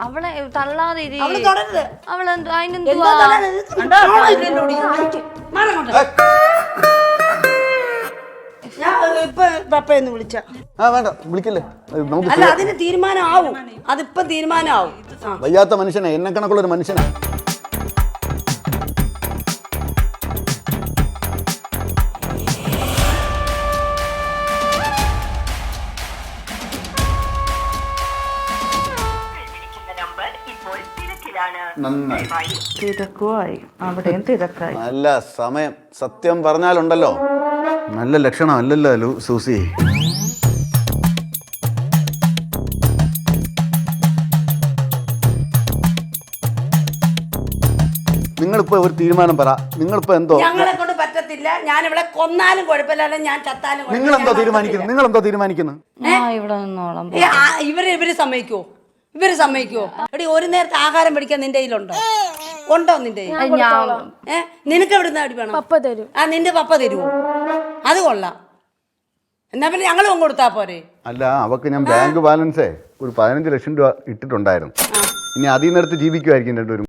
അവളെ തള്ളാതെ ഇരി. അവള് തുടരുത്. അവളെന്തോ എന്താ അതിനെന്തുവാ? തള്ളാൻ? കാണാൻ ഇല്ലല്ലോടി. മാറ് അങ്ങോട്ട്. ഞാൻ ഇപ്പൊ പപ്പയെന്ന് വിളിച്ച. വേണ്ട വിളിക്കല്ലേ, നമുക്ക് അല്ല, അതിന് തീരുമാനമാവും. അതിപ്പം തീരുമാനമാവും. വയ്യാത്ത മനുഷ്യനെ, എന്നെ കണക്കുള്ളൊരു മനുഷ്യനാ. തിരക്കുമായി, അവിടെയും തിരക്കായി. നല്ല സമയം. സത്യം പറഞ്ഞാലുണ്ടല്ലോ നല്ല ലക്ഷണം അല്ലല്ലോ സൂസി. നിങ്ങളിപ്പോ ഒരു തീരുമാനം പറ. നിങ്ങളിപ്പോ എന്തോ ഞങ്ങളെ കൊണ്ട് പറ്റത്തില്ല. ഞാൻ ഇവിടെ കൊന്നാലും കുഴപ്പമില്ല, ഞാൻ ചത്താലും നിങ്ങളെന്തോ തീരുമാനിക്കുന്നു? ഇവിടെ നിന്നോളാം. ഇവര് സമ്മതിക്കോ? ഇവര് സമ്മതിക്കോ? എടി, ഒരു നേരത്തെ ആഹാരം പിടിക്കാൻ നിന്റെ കയ്യിലുണ്ടോ? ഉണ്ടോ നിന്റെ? നിനക്ക് എവിടുന്ന് അടി വേണം? പപ്പ തരും. നിന്റെ പപ്പ തരുമോ? അത് കൊള്ളാം. എന്നാ പിന്നെ ഞങ്ങളും കൊടുത്താ പോരെ? അല്ല, അവക്ക് ഞാൻ ബാങ്ക് ബാലൻസേ ഒരു 15 ലക്ഷം രൂപ ഇട്ടിട്ടുണ്ടായിരുന്നു. ഇനി അതിൽ നിന്നെടുത്ത് ജീവിക്കുമായിരിക്കും രണ്ടുപേരും.